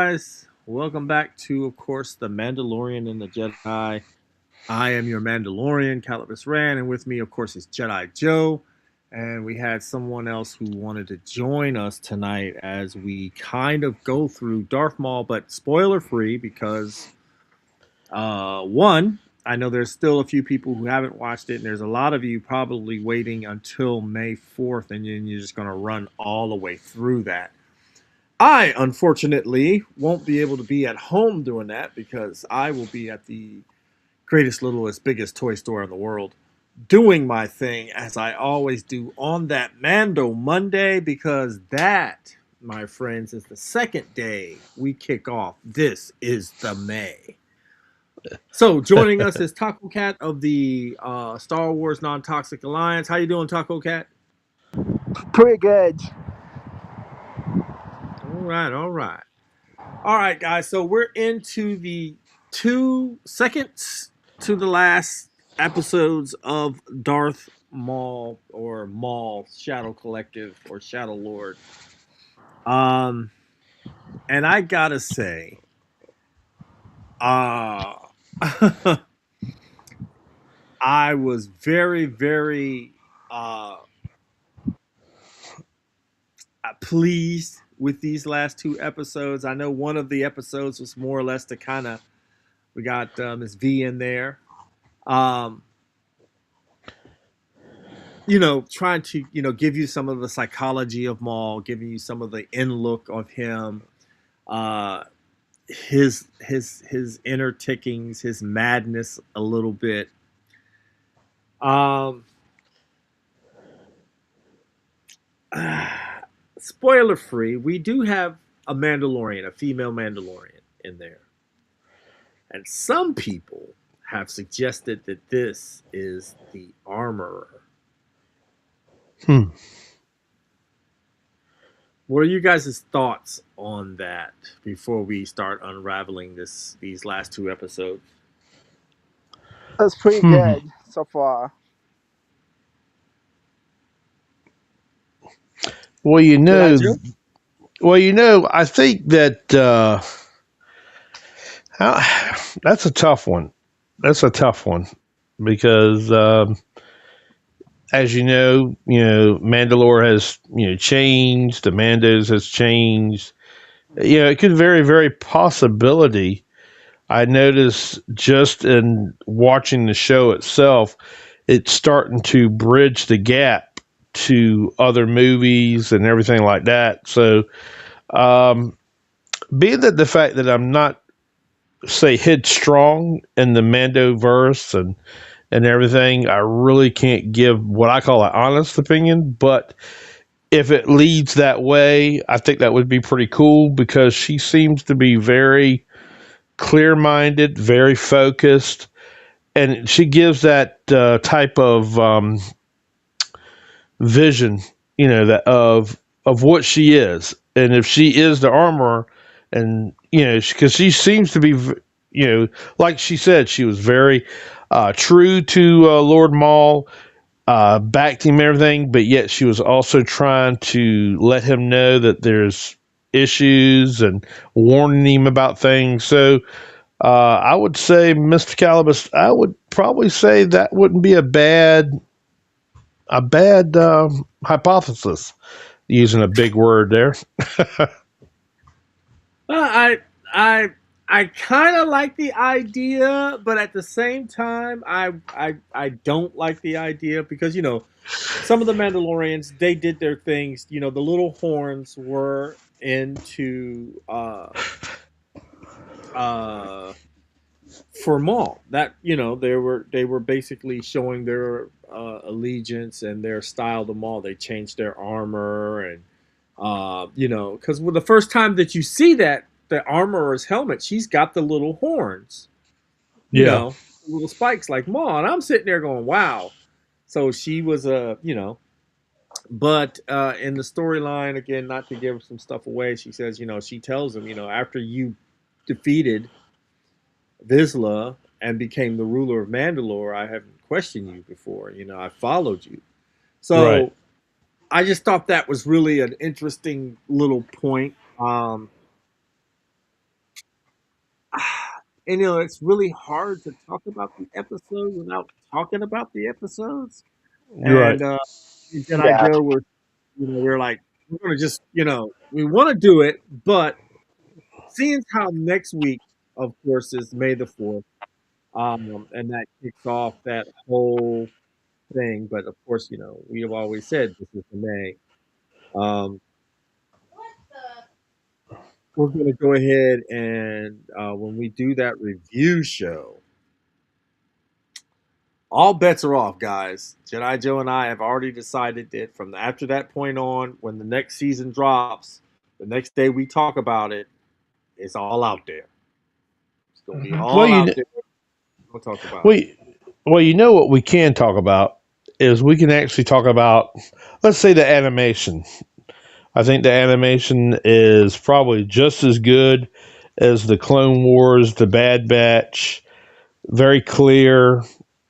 guys? Welcome back to, of course, The Mandalorian and the Jedi. I am your Mandalorian, Calibus Ran, and with me, of course, is Jedi Joe. And we had someone else who wanted to join us tonight as we kind of go through Darth Maul, but spoiler free because, one, I know there's still a few people who haven't watched it, and there's a lot of you probably waiting until May 4th, and then you're just going to run all the way through that. I, unfortunately, won't be able to be at home doing that because I will be at the greatest, littlest, biggest toy store in the world doing my thing as I always do on that Mando Monday because that, my friends, is the second day we kick off. This is the May. So joining us is Taco Cat of the Star Wars Non-Toxic Alliance. How you doing, Taco Cat? Pretty good. All right, all right. All right, guys. So we're into the 2 seconds to the last episodes of Darth Maul or Maul Shadow Collective or Shadow Lord. Um, and I gotta say, uh, I was very, very pleased with these last two episodes. I know one of the episodes was more or less to kind of we got Miss V in there. Um, trying to, give you some of the psychology of Maul, giving you some of the in look of him, uh, his inner tickings, his madness a little bit. Um, Spoiler free, we do have a Mandalorian, a female Mandalorian in there, and some people have suggested that this is the armorer. Hmm. What are you guys' thoughts on that before we start unraveling these last two episodes? That's pretty Hmm. good so far. Well, Did I do? I think that that's a tough one. That's a tough one because, as Mandalore has changed. The Mandos has changed. It could very possibility. I noticed just in watching the show itself, it's starting to bridge the gap to other movies and everything like that. So, um, being that the fact that I'm not say headstrong in the Mando verse and everything, I really can't give what I call an honest opinion. But if it leads that way, I think that would be pretty cool because she seems to be very clear minded, very focused, and she gives that type of vision, that of what she is, and if she is the armorer, and because she seems to be, like she said, she was very true to Lord Maul, backed him and everything, but yet she was also trying to let him know that there's issues and warning him about things. So I would say, Mr. Calibus, I would probably say that wouldn't be a bad hypothesis. Using a big word there. Uh, I I kind of like the idea, but at the same time, I don't like the idea because some of the Mandalorians they did their things. The little horns were into uh for Maul. That they were basically showing their allegiance and their style to Maul. They changed their armor and because the first time that you see that the armorer's helmet, she's got the little horns, Yeah. little spikes like Maul, and I'm sitting there going, wow. So she was but in the storyline again, not to give some stuff away, she says, she tells him, after you defeated Vizsla and became the ruler of Mandalore, I haven't questioned you before. I followed you. Right. So I just thought that was really an interesting little point. And it's really hard to talk about the episode without talking about the episodes. You're right. And Jedi Yeah. Joe were, we're like, we're gonna just, we want to do it, but seeing how next week, of course, is May the 4th, and that kicks off that whole thing. But of course, we have always said this is the May. Um, we're going to go ahead and when we do that review show, all bets are off, guys. Jedi Joe and I have already decided that from after that point on, when the next season drops, the next day we talk about it, it's all out there. It's going to be Hmm. Well, all you out kn- there. We'll talk about well, it. you know what we can talk about is we can actually talk about, let's say, the animation. I think the animation is probably just as good as the Clone Wars, the Bad Batch. Very clear.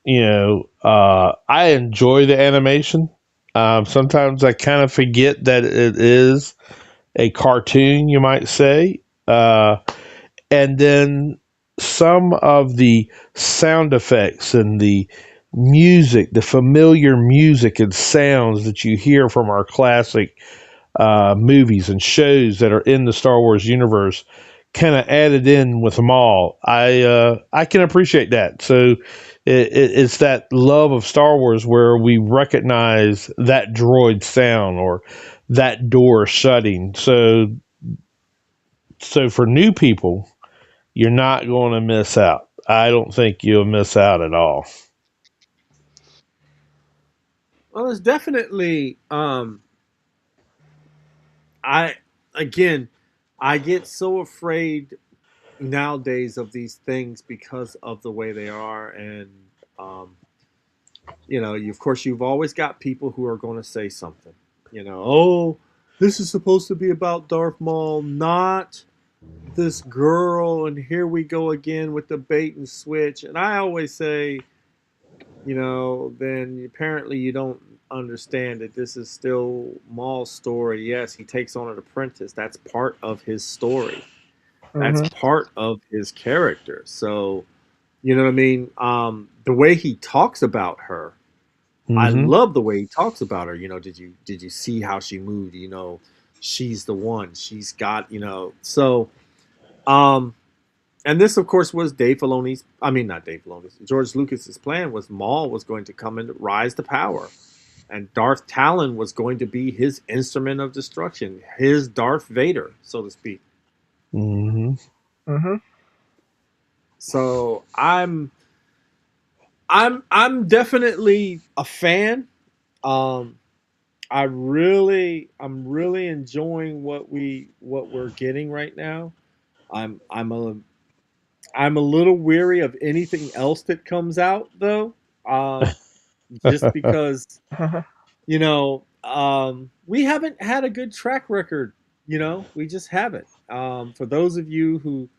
I enjoy the animation. Sometimes I kind of forget that it is a cartoon, you might say. And then some of the sound effects and the music, the familiar music and sounds that you hear from our classic movies and shows that are in the Star Wars universe kind of added in with them all. I can appreciate that. So it's that love of Star Wars where we recognize that droid sound or that door shutting. So for new people, you're not going to miss out. I don't think you'll miss out at all. Well, it's definitely I again I get so afraid nowadays of these things because of the way they are, and um of course you've always got people who are going to say something. Oh, this is supposed to be about Darth Maul, not this girl, and here we go again with the bait and switch. And I always say, then apparently you don't understand that this is still Maul's story. Yes, he takes on an apprentice. That's part of his story. That's Hmm. part of his character. So, you know what I mean? The way he talks about her, I Hmm. love the way he talks about her. Did you see how she moved? She's the one. She's got, um and this, of course, was Dave Filoni's. I mean, not Dave Filoni's. George Lucas's plan was Maul was going to come and rise to power, and Darth Talon was going to be his instrument of destruction, his Darth Vader, so to speak. Hmm. Hmm. So I'm definitely a fan. Um, I'm really enjoying what we're getting right now. I'm a little weary of anything else that comes out though. Um, just because we haven't had a good track record. We just haven't. For those of you who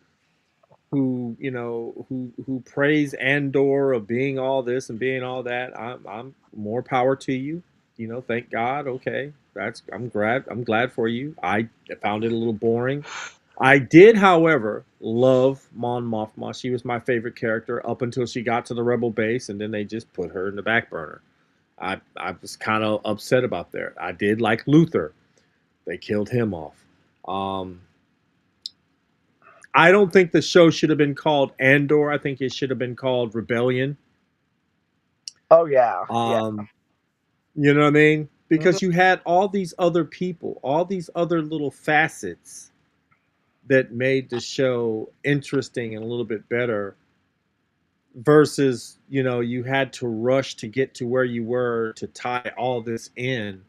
praise Andor of being all this and being all that, I'm more power to you. Thank God. Okay, I'm glad for you. I found it a little boring. I did, however, love Mon Mothma. She was my favorite character up until she got to the Rebel base, and then they just put her in the back burner. I was kind of upset about that. I did like Luther. They killed him off. Um, I don't think the show should have been called Andor. I think it should have been called Rebellion. Oh yeah. Yeah. Um, you know what I mean? Hmm. Because you had all these other people, all these other little facets that made the show interesting and a little bit better versus, you had to rush to get to where you were to tie all this in.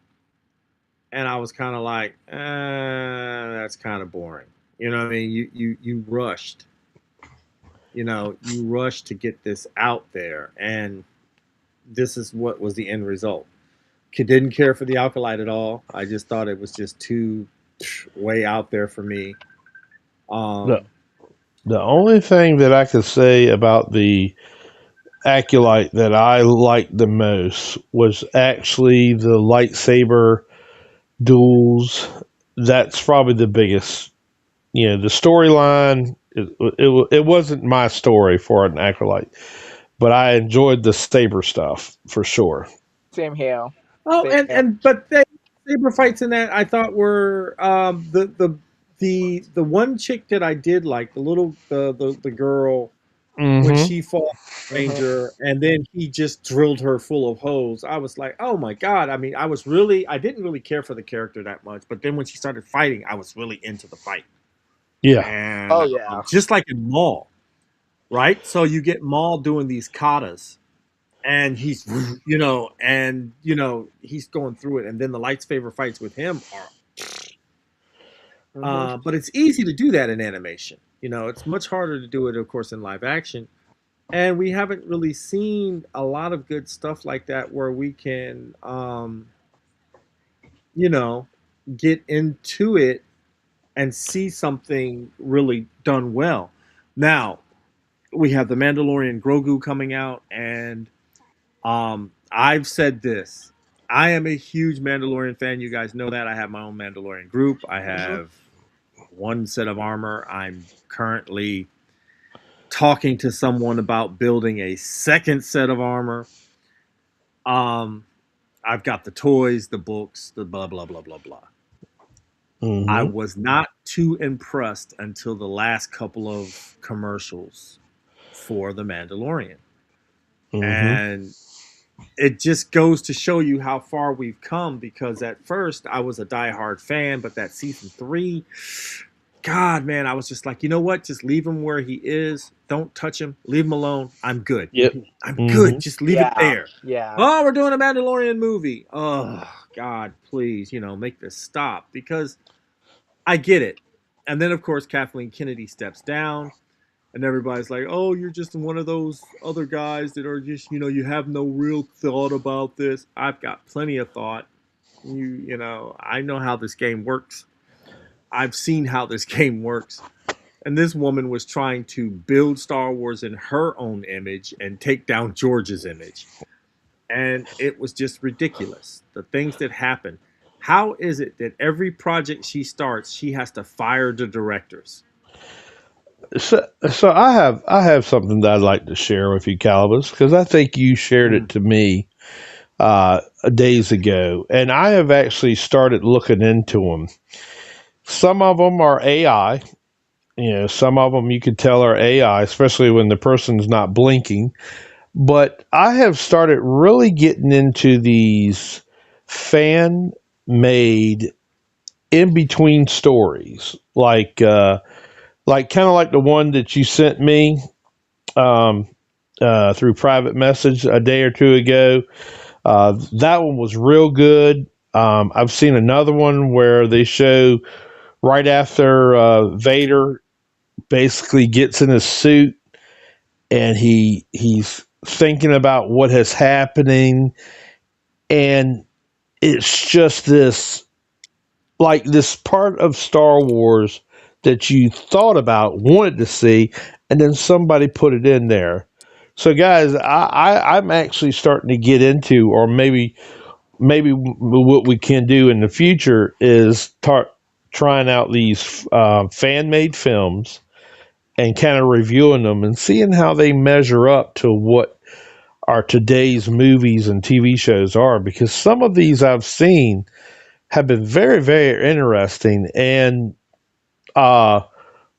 And I was kind of like, that's kind of boring. You know what I mean? You rushed. You rushed to get this out there, and this is what was the end result. Didn't care for the Alkalite at all. I just thought it was just too way out there for me. The Um, the only thing that I could say about the Acolyte that I liked the most was actually the lightsaber duels. That's probably the biggest. The storyline It wasn't my story for an acolyte, but I enjoyed the saber stuff for sure. Same here. Oh, Same here. and but they saber fights in that I thought were the one chick that I did like, the girl when Hmm. she fought the Hmm. Ranger and then he just drilled her full of holes. I was like, oh my god. I mean, I didn't really care for the character that much, but then when she started fighting, I was really into the fight. Yeah. And Oh yeah. just like in Maul, right? So you get Maul doing these katas and he's he's going through it and then the lightsaber fights with him are Hmm. but it's easy to do that in animation. It's much harder to do it, of course, in live action. And we haven't really seen a lot of good stuff like that where we can, you know, get into it and see something really done well. Now, we have the Mandalorian Grogu coming out, and I've said this. I am a huge Mandalorian fan. You guys know that. I have my own Mandalorian group. I Hmm. have one set of armor. I'm currently talking to someone about building a second set of armor. Um, I've got the toys, the books, the blah blah blah blah blah. I Hmm. was not too impressed until the last couple of commercials for The Mandalorian. Hmm. And it just goes to show you how far we've come because at first I was a diehard fan, but that season 3, God, man, I was just like, you know what? Just leave him where he is. Don't touch him. Leave him alone. I'm good. Yep. I'm good. Hmm. Just leave it Yeah. there. Yeah. Oh, we're doing a Mandalorian movie. Oh, God, please, make this stop because I get it. And then, of course, Kathleen Kennedy steps down, and everybody's like, oh, you're just one of those other guys that are just, you have no real thought about this. I've got plenty of thought. I know how this game works. I've seen how this game works. And this woman was trying to build Star Wars in her own image and take down George's image. And it was just ridiculous. The things that happen. How is it that every project she starts, she has to fire the directors? So I have something that I'd like to share with you, Calibus, because I think you shared Mm. it to me days ago, and I have actually started looking into them. Some of them are AI. Some of them you could tell are AI, especially when the person's not blinking. But I have started really getting into these fan made in between stories, like kind of like the one that you sent me um, through private message a day or two ago. That one was real good. I've seen another one where they show right after Vader basically gets in his suit and he's thinking about what is happening, and it's just this part of Star Wars that you thought about, wanted to see, and then somebody put it in there. So, guys, I'm actually starting to get into, or maybe what we can do in the future is start trying out these fan made films and kind of reviewing them and seeing how they measure up to what our today's movies and TV shows are. Because some of these I've seen have been very, very interesting. And uh,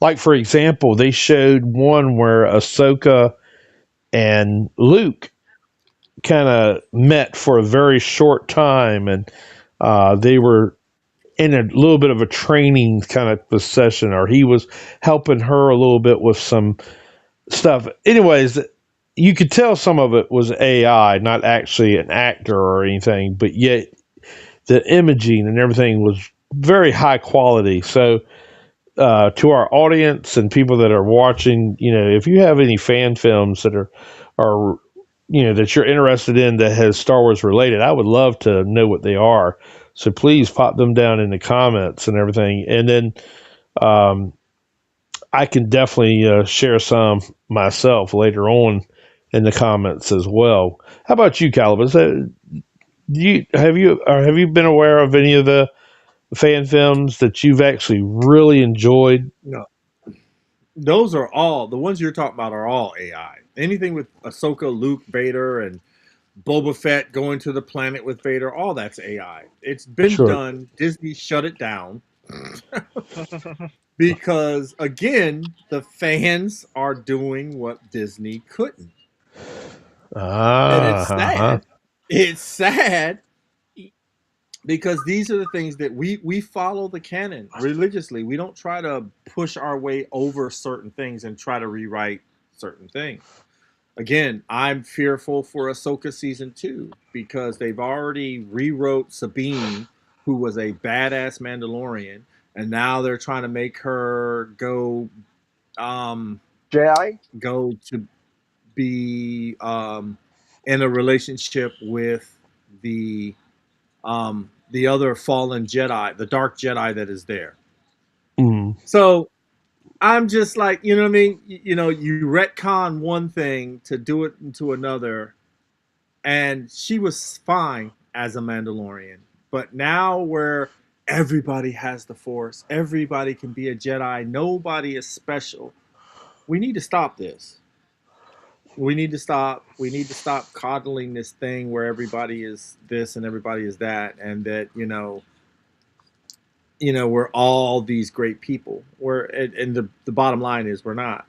like for example, they showed one where Ahsoka and Luke kind of met for a very short time, and they were in a little bit of a training kind of session, or he was helping her a little bit with some stuff. Anyways, you could tell some of it was AI, not actually an actor or anything, but yet the imaging and everything was very high quality. So, to our audience and people that are watching, if you have any fan films that are that you're interested in that has Star Wars related, I would love to know what they are. So please pop them down in the comments and everything, and then um, I can definitely share some myself later on in the comments as well. How about you, Calibus? Do you have you been aware of any of the fan films that you've actually really enjoyed? No, those are all the ones you're talking about are all AI. Anything with Ahsoka, Luke, Vader, and Boba Fett going to the planet with Vader, all that's AI. It's been Sure. done. Disney shut it down because, again, the fans are doing what Disney couldn't. And it's Uh-huh. sad. It's sad because these are the things that we follow the canon religiously. We don't try to push our way over certain things and try to rewrite certain things. Again, I'm fearful for Ahsoka season 2 because they've already rewrote Sabine, who was a badass Mandalorian, and now they're trying to make her um Jedi. go to be in a relationship with the other fallen Jedi, the dark Jedi that is there. Mm. So I'm just like, you know what I mean? You retcon one thing to do it into another, and she was fine as a Mandalorian. But now where everybody has the Force, everybody can be a Jedi, nobody is special. We need to stop this. We need to stop. We need to stop coddling this thing where everybody is this and everybody is that, and that we're all these great people. And the bottom line is we're not.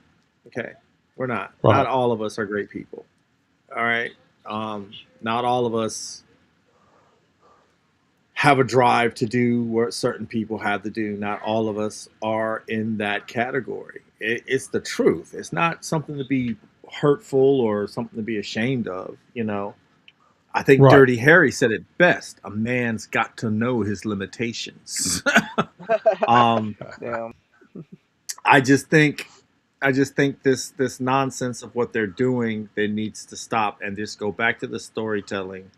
Okay, we're not. Not Right. all of us are great people. All right, not all of us have a drive to do what certain people have to do. Not all of us are in that category. It's the truth. It's not something to be hurtful or something to be ashamed of. I think Right. Dirty Harry said it best. A man's got to know his limitations. um, Damn. I just think this nonsense of what they're doing, they needs to stop and just go back to the storytelling.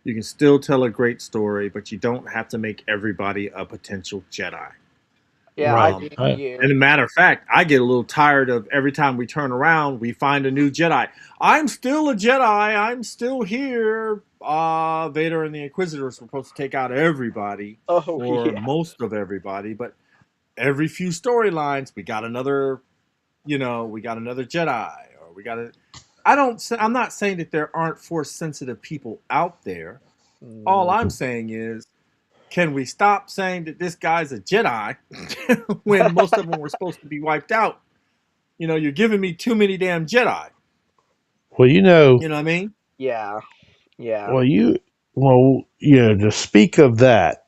You can still tell a great story, but you don't have to make everybody a potential Jedi. Yeah, I Right. agree Um, with I, you. and a matter of fact, I get a little tired of every time we turn around, we find a new Jedi. I'm still a Jedi. I'm still here. Vader and the Inquisitors were supposed to take out everybody Oh or yeah. most of everybody, but every few storylines, we got another Jedi, or we got a. I don't. I'm not saying that there aren't force sensitive people out there. All Mm. I'm saying is, can we stop saying that this guy's a Jedi when most of them were supposed to be wiped out? You're giving me too many damn Jedi. well, You know what I mean? Yeah. Yeah. well, to speak of that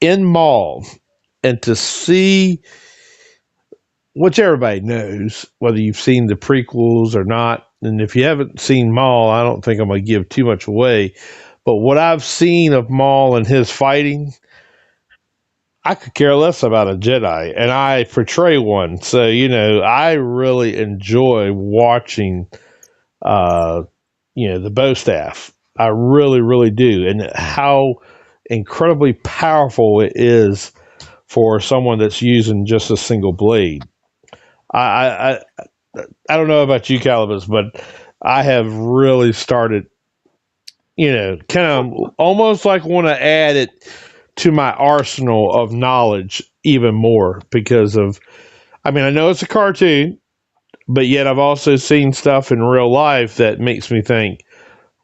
in Maul and to see, which everybody knows, whether you've seen the prequels or not. And if you haven't seen Maul, I don't think I'm going to give too much away. But what I've seen of Maul and his fighting, I could care less about a Jedi, and I portray one. So, I really enjoy watching, uh, the bow staff. I really, really do. And how incredibly powerful it is for someone that's using just a single blade. I, I don't know about you, Calibus, but I have really started, kind of almost like want to add it to my arsenal of knowledge even more because of, I mean, I know it's a cartoon, but yet I've also seen stuff in real life that makes me think,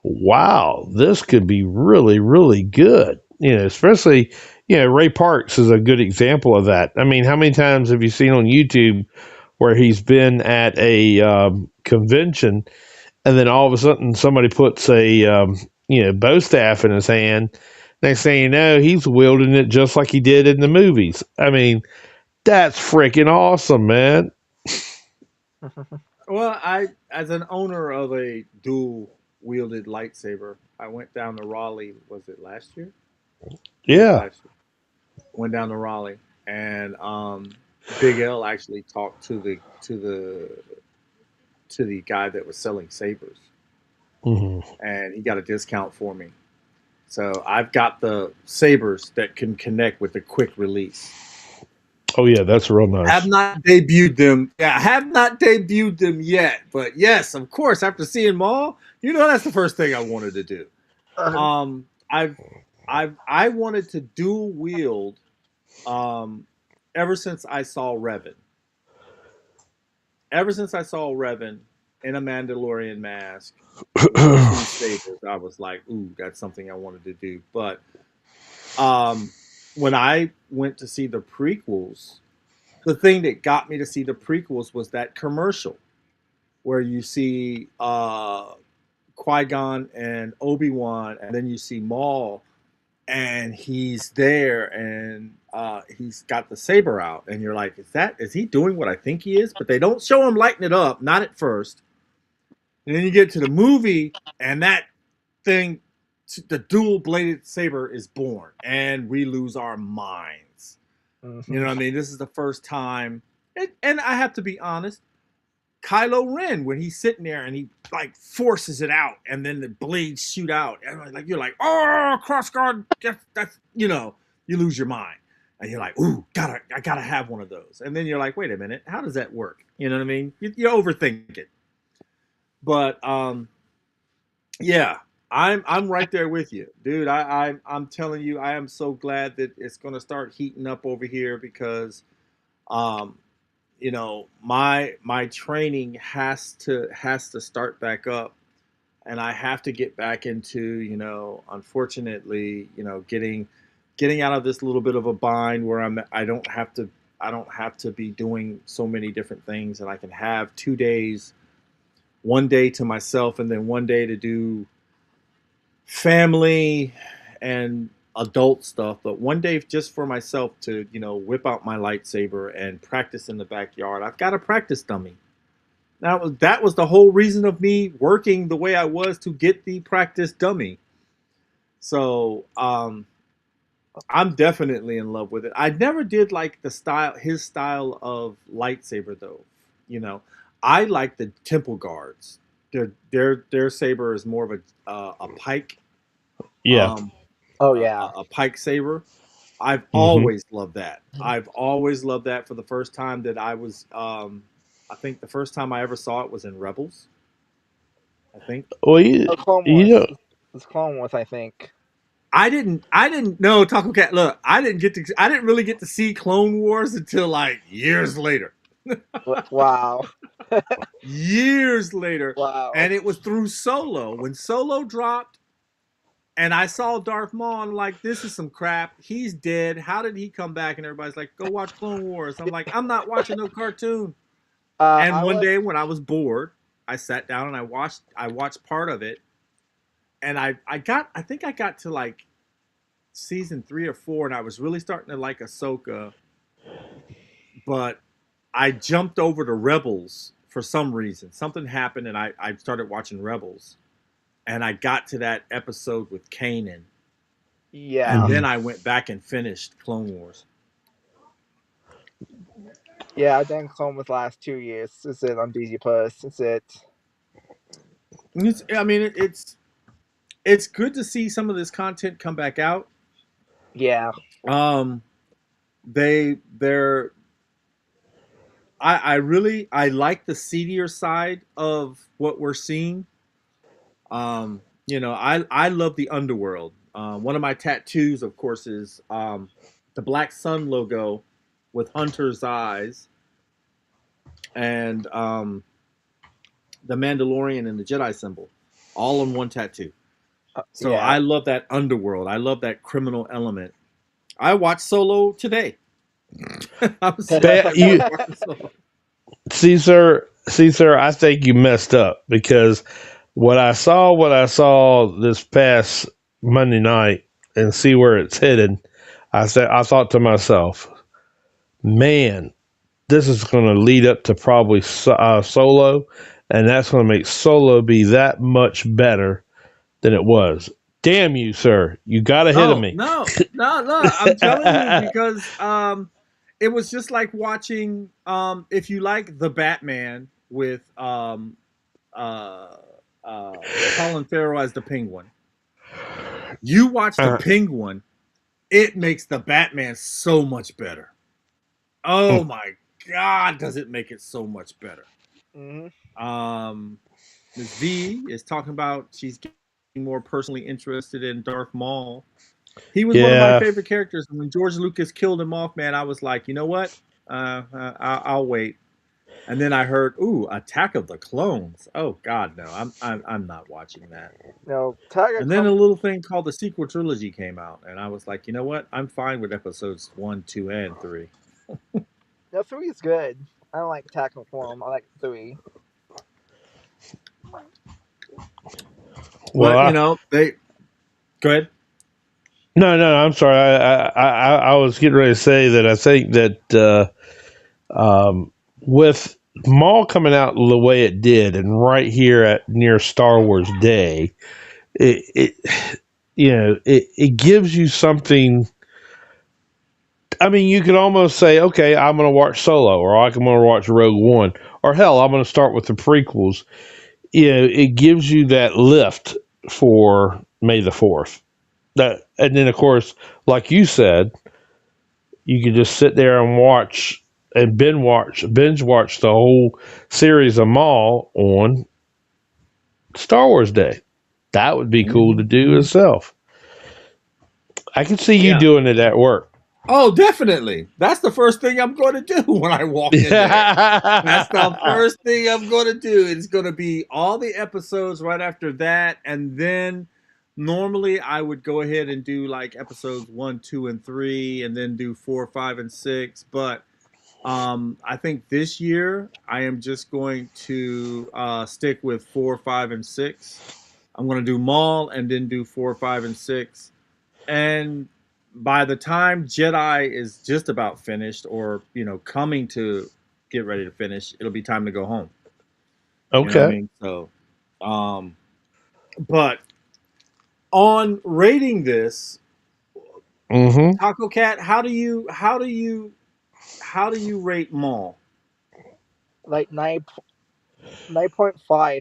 wow, this could be really, really good. Especially, Ray Parks is a good example of that. I mean, how many times have you seen on YouTube where he's been at a convention and then all of a sudden somebody puts a bow staff in his hand. Next thing you know, he's wielding it just like he did in the movies. I mean, that's freaking awesome, man. Well, as an owner of a dual wielded lightsaber, I went down to Raleigh. Was it last year? It was Yeah. last year. Went down to Raleigh, and Big L actually talked to the guy that was selling sabers, Hmm. and he got a discount for me. So I've got the sabers that can connect with the quick release. Oh yeah, that's real Have nice. not debuted them. Yeah, have not debuted them yet. But yes, of course, after seeing Maul, that's the first thing I wanted to do. Uh, I wanted to dual wield um ever since I saw Revan. ever since I saw Revan in a Mandalorian mask with two sabers, I was like, ooh, that's something I wanted to do. But um, when I went to see the prequels, the thing that got me to see the prequels was that commercial where you see Qui Gon and Obi Wan, and then you see Maul, and he's there, and he's got the saber out, and you're like, is he doing what I think he is? But they don't show him lighting it up, not at first. And then you get to the movie, and that thing, the dual bladed saber is born, and we lose our minds. You know Hmm. what I mean? This is the first time, and I have to be honest. Kylo Ren, when he's sitting there and he like forces it out, and then the blades shoot out, and like you're like, oh, cross guard, that's you lose your mind, and you're like, ooh, I gotta have one of those, and then you're like, wait a minute, how does that work? You know what I mean? You overthink it, but yeah, I'm right there with you, dude. I'm telling you, I am so glad that it's gonna start heating up over here because um, my training has to start back up, and I have to get back into unfortunately getting out of this little bit of a bind where I don't have to be doing so many different things, and I can have 2 days, one day to myself and then one day to do family and adult stuff, but one day just for myself to whip out my lightsaber and practice in the backyard. I've got a practice dummy. That was the whole reason of me working the way I was, to get the practice dummy. So I'm definitely in love with it. I never did like his style of lightsaber though. You know, I like the Temple Guards. Their saber is more of a pike, Yeah. um, Oh a, yeah. a pike saber. I've Hmm. always loved that. I've always loved that. For the first time that I think the first time I ever saw it was in Rebels. I think Well, Oh, Clone you Wars. know, It's Clone Wars, I think. I didn't know Taco Cat. Look, I didn't really get to see Clone Wars until like years later. Wow. Years later, Wow. and it was through Solo. When Solo dropped, and I saw Darth Maul, I'm like, this is some crap. He's dead. How did he come back? And everybody's like, go watch Clone Wars. I'm like, I'm not watching no cartoon. And I one was. day when I was bored, I sat down and I watched part of it, and I think I got to like season 3 or 4, and I was really starting to like Ahsoka, but I jumped over to Rebels for some reason. Something happened, and I started watching Rebels, and I got to that episode with Kanan, and Yeah. then mhm. I went back and finished Clone Wars. Yeah. I done Clone Wars last 2 years. Is it on Disney Plus? Is it? I mean, it's good to see some of this content come back out. Yeah. Um, they're I like the seedier side of what we're seeing. I love the underworld. One of my tattoos, of course, is the Black Sun logo with Hunter's eyes, and the Mandalorian and the Jedi symbol, all on one tattoo. So Yeah. I love that underworld. I love that criminal element. I watched Solo today. I was sitting That at work you watching Solo. Caesar, I think you messed up because what I saw this past Monday night and see where it's headed, I thought to myself, man, this is going to lead up to probably Solo, and that's going to make Solo be that much better than it was. Damn you, sir! You got ahead of Oh me. no, no, no! I'm telling you because it was just like watching if you like the Batman with uh, Colin Farrell as the Penguin. You watch the Uh, Penguin, it makes the Batman so much better. Oh my God, does it make it so much better? Hmm. Um, Ms. V is talking about she's getting more personally interested in Darth Maul. He was one of my yeah, favorite characters. And when George Lucas killed him off, man, I was like, you know what? I'll wait. And then I heard, ooh, Attack of the Clones. Oh God, no, I'm not watching that. No, Tiger And then Clone. a little thing called the sequel trilogy came out, and I was like, you know what? I'm fine with episodes 1, 2, and 3. No, 3 is good. I don't like Attack of the Clone. I like 3. Well, But they go ahead. no, I'm sorry. I was getting ready to say that I think that with Maul coming out the way it did, and right here at near Star Wars Day, it it gives you something. I mean, you could almost say, okay, I'm going to watch Solo, or I'm going to watch Rogue One, or hell, I'm going to start with the prequels. It gives you that lift for May the 4th. That, and then of course, like you said, you could just sit there and watch and binge watch the whole series of Maul on Star Wars Day. That would be cool to Hmm. do itself. I can see you Yeah. doing it at work. Oh, definitely. That's the first thing I'm going to do when I walk in there. That's the first thing I'm going to do. It's going to be all the episodes right after that. And then normally I would go ahead and do like episodes 1, 2, and 3, and then do 4, 5, and 6. But I think this year I am just going to stick with 4, 5, and 6. I'm going to do Maul and then do 4, 5, and 6. And by the time Jedi is just about finished, or coming to get ready to finish, it'll be time to go home. You know what I Okay. mean? So, um, but on rating this, Mm-hmm. Taco Cat, how do you rate Maul? Like 9.5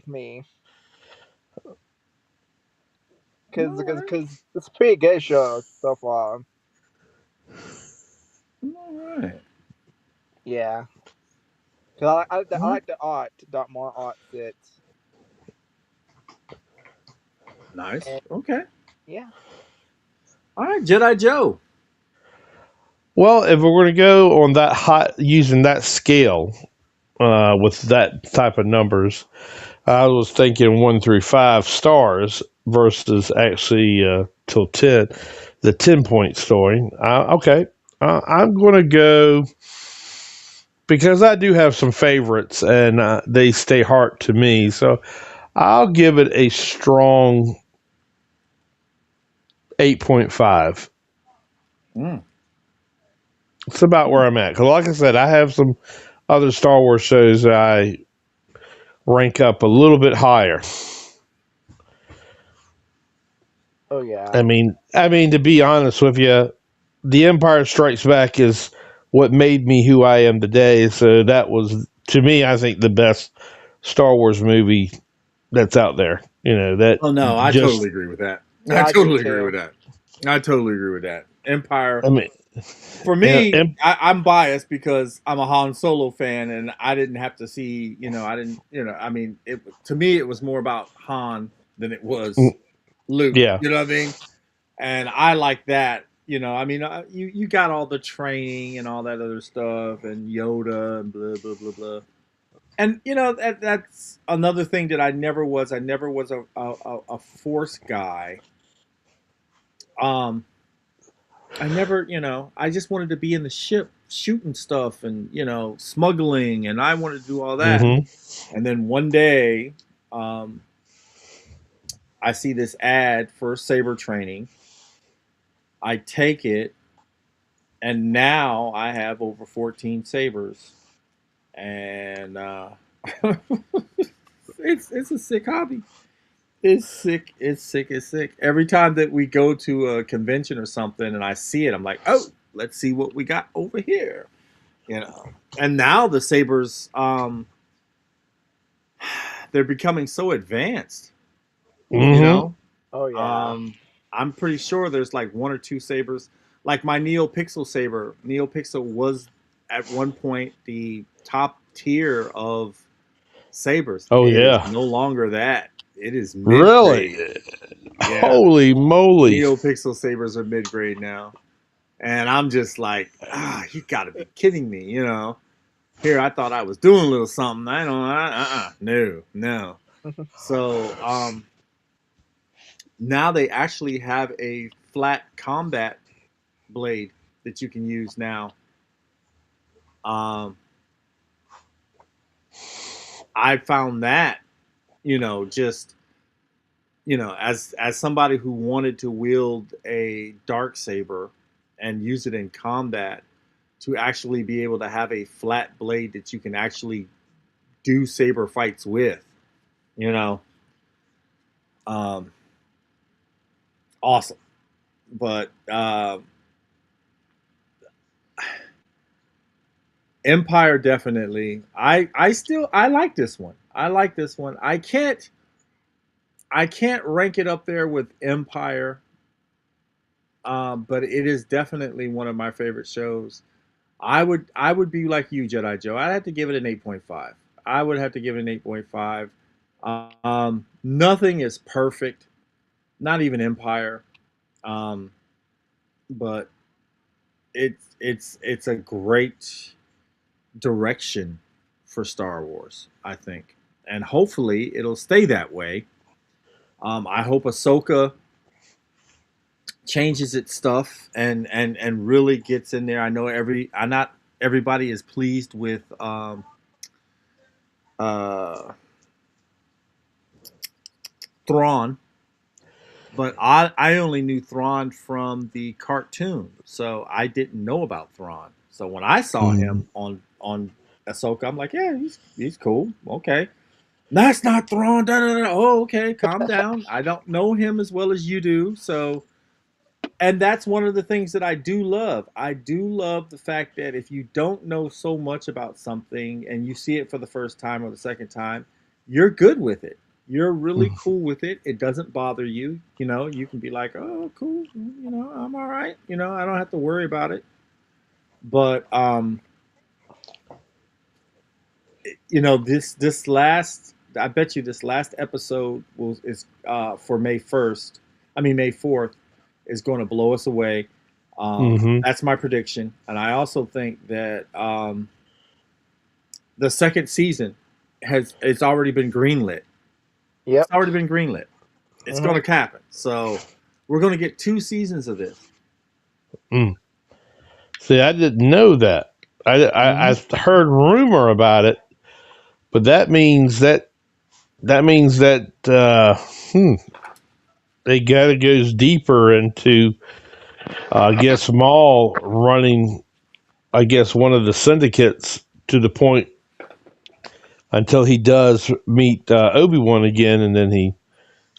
me. Cause, All cause, right, cause it's a pretty good show so far. all right, Yeah. Cause I all right. like the art that more art fits. Nice. And Okay. yeah. All right, Jedi Joe. Well, if we're going to go on that hot using that scale with that type of numbers, I was thinking 1 through 5 stars versus actually till 10, the 10 point story. Okay, I'm going to go because I do have some favorites and they stay hard to me. So I'll give it a strong 8.5. Mm. It's about where I'm at. Because, like I said, I have some other Star Wars shows that I rank up a little bit higher. Oh yeah. I mean, to be honest with you, The Empire Strikes Back is what made me who I am today. So that was, to me, I think the best Star Wars movie that's out there. That Oh no, I totally just, agree with that. I Yeah, I agree totally agree too. with that. I totally agree with that. Empire I mean, for you know, me, I'm biased because I'm a Han Solo fan, and I didn't have to see. I didn't. I mean, to me, it was more about Han than it was Luke. yeah. You know what I mean? And I like that. I mean, you got all the training and all that other stuff, and Yoda and blah blah blah blah. And that's another thing that I never was. I never was a Force guy. Um, I never, I just wanted to be in the ship shooting stuff and, smuggling, and I wanted to do all that. Hmm. And then one day, um, I see this ad for saber training. I take it, and now I have over 14 sabers. And it's a sick hobby. It's sick. It's sick. It's sick. Every time that we go to a convention or something and I see it, I'm like, oh, let's see what we got over here. And now the sabers, they're becoming so advanced. You Hmm. know, Oh yeah. um, I'm pretty sure there's like one or two sabers. Like my NeoPixel saber. NeoPixel was at one point the top tier of sabers. Oh, It is yeah. no longer that. It is mid Really? grade. Yeah, Holy moly. NeoPixel sabers are mid grade now, and I'm just like, you got to be kidding me. Here, I thought I was doing a little something. I don't. No, no. So now they actually have a flat combat blade that you can use now. Um, I found that just as somebody who wanted to wield a dark saber and use it in combat, to actually be able to have a flat blade that you can actually do saber fights with, you know, um, awesome. But Empire definitely. I like this one. I like this one. I can't rank it up there with Empire, but it is definitely one of my favorite shows. I would be like you, Jedi Joe. I'd have to give it an 8.5. I would have to give it an 8.5. Nothing is perfect, not even Empire. Um, but it's a great direction for Star Wars, I think, and hopefully it'll stay that way. I hope Ahsoka changes its stuff and really gets in there. I know I not everybody is pleased with uh, Thrawn, but I only knew Thrawn from the cartoon, so I didn't know about Thrawn. So when I saw Mm. him on Ahsoka, I'm like, yeah, he's cool. Okay, that's not Thrawn. Da, da, da. Oh, okay, calm down. I don't know him as well as you do, so and that's one of the things that I do love. I do love the fact that if you don't know so much about something and you see it for the first time or the second time, you're good with it. You're really cool with it. It doesn't bother you. You can be like, "Oh, cool. I'm all right. I don't have to worry about it." But this last, I bet you this last episode is for May 1st. I mean May 4th is going to blow us away. Mm-hmm. That's my prediction, and I also think that the second season has it's already been greenlit. It's Yep. already been greenlit. It's Hmm. going to happen. So we're going to get 2 seasons of this. Mm. See, I didn't know that. Hmm. I heard rumor about it, but that means that it gotta goes deeper into I guess Maul running I guess one of the syndicates to the point until he does meet Obi-Wan again, and then he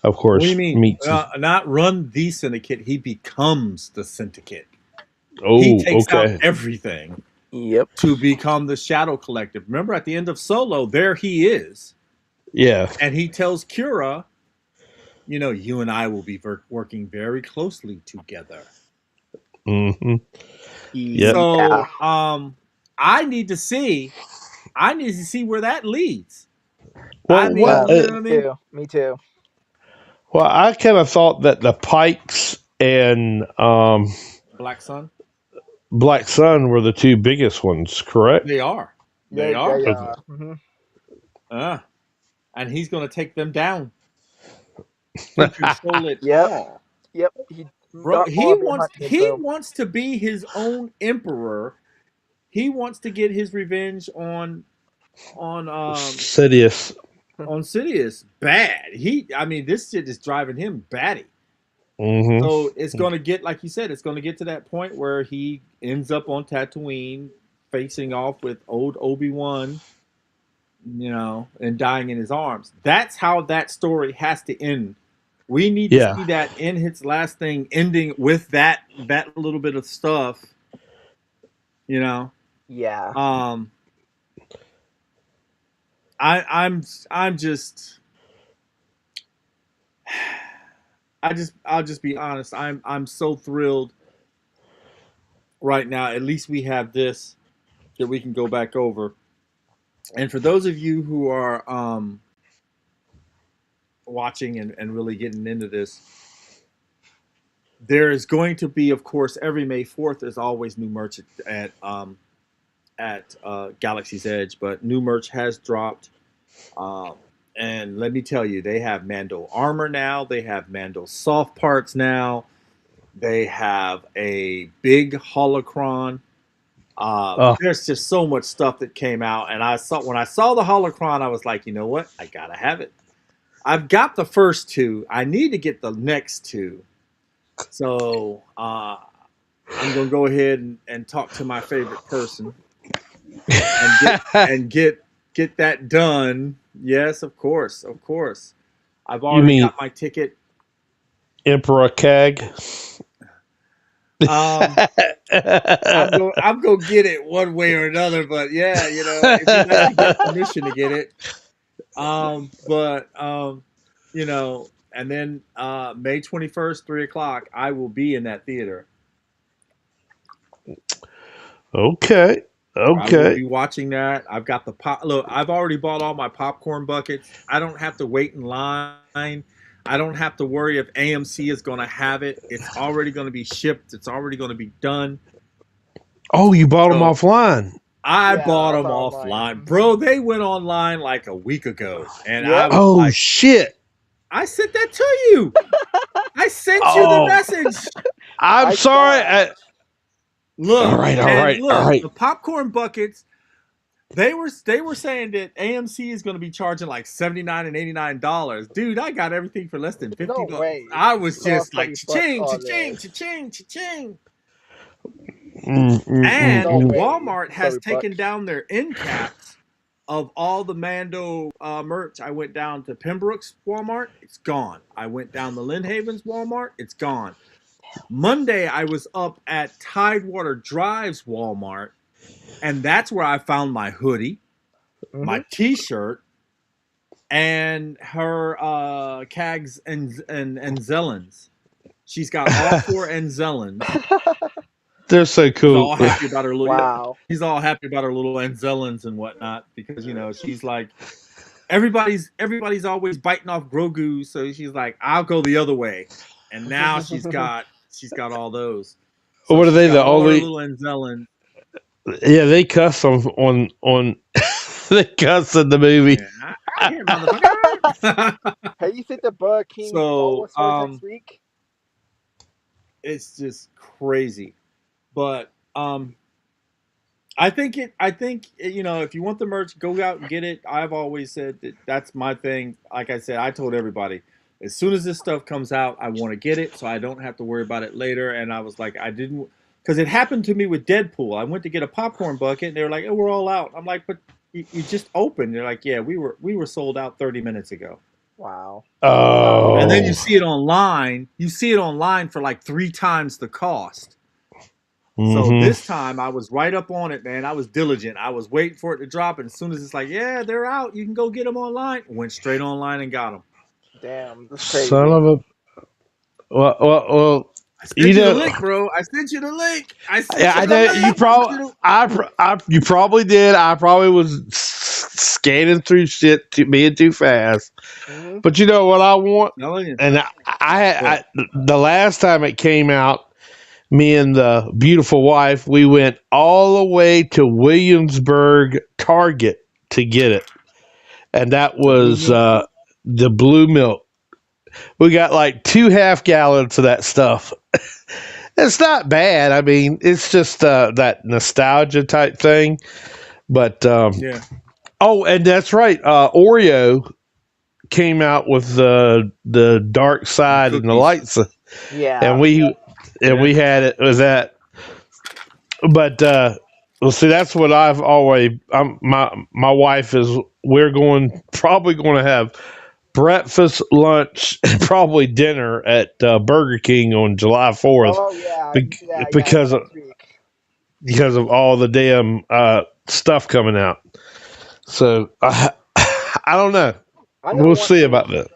of What do you course mean? meets his. Not run the syndicate. He becomes the syndicate. He Oh, takes out okay. everything Yep. to become the Shadow Collective. Remember, at the end of Solo, there he is, Yeah. and he tells Kira, you and I will be working very closely together. Hmm. Yep. Yeah. So, I need to see, I need to see where that leads. I Well, mean, you know what Me I mean? too. Me too. I kind of thought that the Pikes and Black Sun, Black Sun were the two biggest ones, correct? they are, they They are, Okay. are. Hmm. uh, and he's going to take them down to control it Yep. all. Yep. He Bro, Darth Maul he have been wants hunting him. he So. wants to be his own emperor. He wants to get his revenge on Sidious. on Sidious bad. I mean, this shit is driving him batty. Hmm. So it's going to get, like you said, it's going to get to that point where he ends up on Tatooine, facing off with old Obi-Wan, and dying in his arms. That's how that story has to end. We need to Yeah. see that in its last thing, ending with that little bit of stuff. You know, Yeah. um, I'm just I'll just be honest. I'm so thrilled right now. At least we have this that we can go back over. And for those of you who are watching and really getting into this, there is going to be, of course, every May 4th. There's always new merch at at Galaxy's Edge, but new merch has dropped. Um, and let me tell you, they have Mando armor now. They have Mando soft parts now. They have a big holocron. Oh, There's just so much stuff that came out, and I saw when I saw the holocron, I was like, you know what? I gotta have it. I've got the first two. I need to get the next two. So I'm gonna go ahead and talk to my favorite person and get that done. Yes, of course, of course. I've you already mean got my ticket. Emperor Kag? Um, I'm gonna get it one way or another, but yeah, it'd be nice to get permission to get it. But and then May 21st, 3 o'clock, I will be in that theater. Okay. I will Okay. be watching that. I've got the pop. Look, I've already bought all my popcorn buckets. I don't have to wait in line. I don't have to worry if AMC is going to have it. It's already going to be shipped. It's already going to be done. Oh, you bought them So offline. I Yeah, bought I them saw online. offline, bro. They went online like a week ago, and I Yep. was Oh like, shit. I sent that to you. I sent you the Oh, message. I'm I saw sorry. it. All Look right. All and right. All look, right. the popcorn buckets. They were saying that AMC is going to be charging like $79 and $89. Dude, I got everything for less than No $50. way. I You was lost just like 30 bucks cha-ching, on cha-ching, this. cha-ching, cha-ching. Mm, mm, mm, No And mm. way. Walmart has 30 taken bucks. down their end caps of all the Mando merch. I went down to Pembroke's Walmart, it's gone. I went down to Lynn Haven's Walmart, it's gone. Monday, I was up at Tidewater Drive's Walmart, and that's where I found my hoodie, my Hmm. T-shirt, and her Cags and Zellens. She's got all four Enzellans. They're so She's cool. all happy about her little. Wow. She's all happy about her little Enzellans and whatnot because she's like everybody's always biting off Grogu, so she's like, I'll go the other way, and now she's got all those. So What are she's they? got The all her only? little Enzellans. Yeah, they cuss on. They cuss in the movie. Yeah, I hear motherfucker. Have you seen the Burger King Star So Wars toys next week? it's just crazy, but I think if you want the merch, go out and get it. I've always said that that's my thing. Like I said, I told everybody as soon as this stuff comes out, I want to get it so I don't have to worry about it later. And I was like, I didn't because it happened to me with Deadpool. I went to get a popcorn bucket and they were like, "Oh, we're all out." I'm like, "But you just opened." They're like, "Yeah, we were sold out 30 minutes ago." Wow. And then you Oh. see it online. You see it online for like 3 times the cost. So Mm-hmm. this time I was right up on it, man. I was diligent. I was waiting for it to drop, and as soon as it's like, yeah, they're out, you can go get them online. Went straight online and got them. Damn, that's Son crazy. of a. Well. I You sent you the know. link, bro. I sent you the link. I Yeah, sent you I the know you link. I sent probably. you the. You probably did. I probably was scanning through shit, being too fast. Hmm. But you know what I want, Telling you and what? the last time it came out, me and the beautiful wife, we went all the way to Williamsburg Target to get it, and that The blue was milk. the blue milk. We got like 2 half gallons of that stuff. It's not bad. I mean, it's just that nostalgia type thing. But Yeah, oh, and that's right. Oreo came out with the dark the side and the cookies. lights, and Yeah. Yeah, we had it was that. But well, see, that's what I've always. My wife is. We're probably going to have breakfast, lunch, and probably dinner at Burger King on July 4th, Oh yeah, be- yeah. I saw because of next week. all the damn stuff coming out. So I don't know. I don't We'll want see food. about that.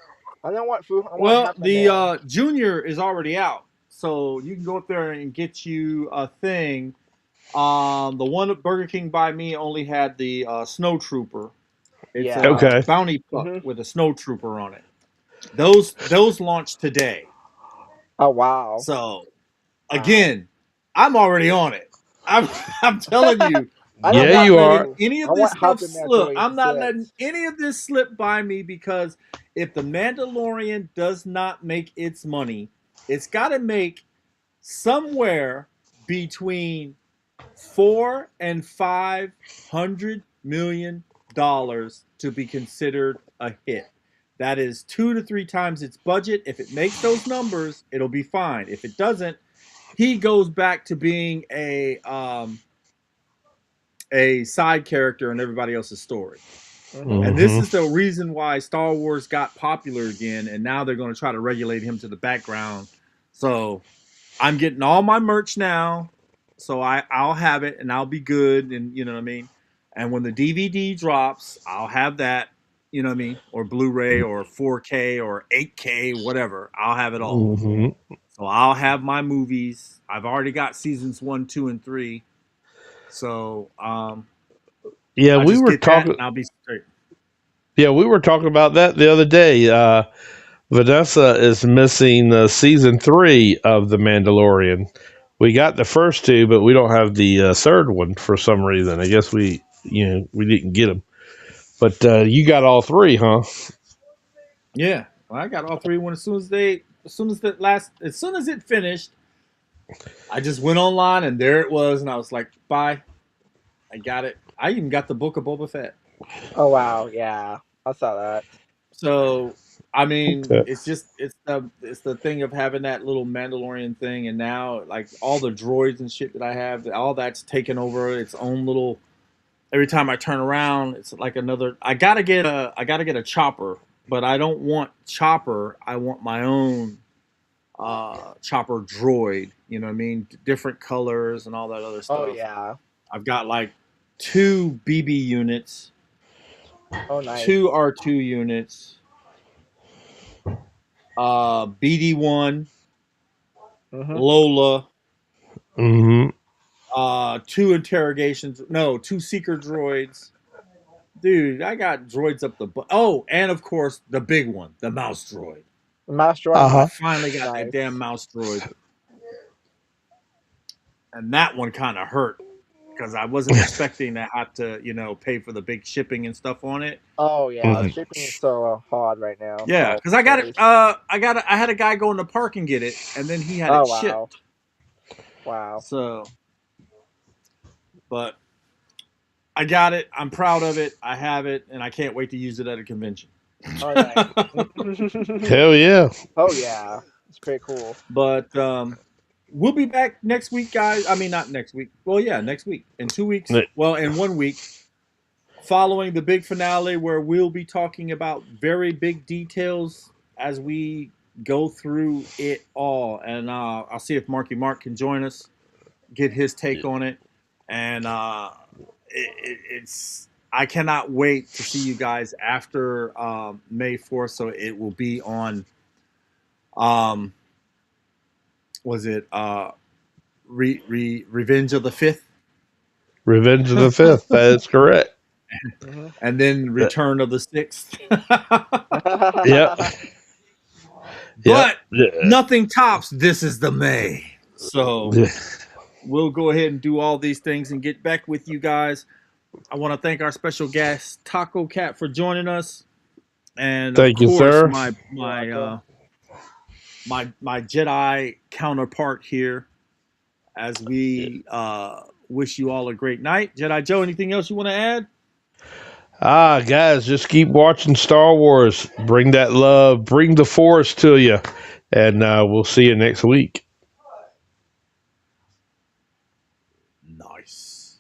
I don't want food. I want well, half a the meal. junior is already out, so you can go up there and get you a thing. The one at Burger King by me only had the snow trooper. It's Yeah. a Okay. bounty puck Hmm. with a snow trooper on it. Those launched today. Oh wow. So Wow. again, I'm already on it. I'm I'm telling you, I I'm don't Yeah, not want you letting are. to. any I of this want stuff House of slip. Mandalorian to I'm not sit. letting any of this slip by me because if the Mandalorian does not make its money, it's got to make somewhere between 4 and $500 million to be considered a hit. That is 2 to 3 times its budget. If it makes those numbers, it'll be fine. If it doesn't, he goes back to being a side character in everybody else's story. Hmm. And this Hmm. is the reason why Star Wars got popular again, and now they're going to try to regulate him to the background. So I'm getting all my merch now, so I'll have it and I'll be good, and you know what I mean. And when the DVD drops, I'll have that, you know what I mean, or Blu-ray or 4K or 8K, whatever. I'll have it all. Hmm. So I'll have my movies. I've already got seasons 1, 2, and 3. So Yeah, I we just were get that, talking. and I'll be straight. Yeah, we were talking about that the other day. Vanessa is missing season 3 of The Mandalorian. We got the first two, but we don't have the third one for some reason. I guess we didn't get them. But you got all three, huh? Yeah, well, I got all three. When as soon as it finished, I just went online and there it was, and I was like, bye. I got it. I even got the book of Boba Fett. Oh wow, yeah, I saw that. So I mean, Okay. it's the thing of having that little Mandalorian thing, and now like all the droids and shit that I have, all that's taken over its own little. Every time I turn around, it's like another. I gotta get a chopper, but I don't want chopper. I want my own chopper droid. You know what I mean? Different colors and all that other Oh stuff. yeah. I've got like two BB units, Oh nice. two R2 units, BD1, Mhm. Lola, Hmm. two interrogations. No, two seeker droids. Dude, I got droids up the butt. Oh, and of course the big one, the mouse droid. Mouse Uh droid. I huh. finally got that damn Nice. mouse droid, and that one kind of hurt because I wasn't expecting to have to, pay for the big shipping and stuff on it. Oh yeah, But shipping is so hard right now for yeah, all because I got it. stores. I had a guy go in the park and get it, and then he had Oh it wow. shipped. Wow. So, but I got it. I'm proud of it. I have it, and I can't wait to use it at a convention. Oh nice. Hell yeah. Oh yeah, it's pretty cool. But we'll be back next week, guys. I mean, not next week. Well, yeah, next week. In 2 weeks. Well, in 1 week, following the big finale, where we'll be talking about very big details as we go through it all. And I'll see if Marky Mark can join us, get his take on it. And it's I cannot wait to see you guys after May 4th. So it will be on. Um, was it Revenge of the Fifth, Revenge of the Fifth. That is correct. Mhm. and then Uh, Return of the Sixth. yep. Yep. But Yeah. nothing tops This Is the May. So we'll go ahead and do all these things and get back with you guys. I want to thank our special guest Taco Cat for joining us, and of Thank you, course sir. You're welcome. my Jedi counterpart here. As we wish you all a great night, Jedi Joe. Anything else you want to add? Guys, just keep watching Star Wars. Bring that love, bring the Force to you, and we'll see you next week. Nice.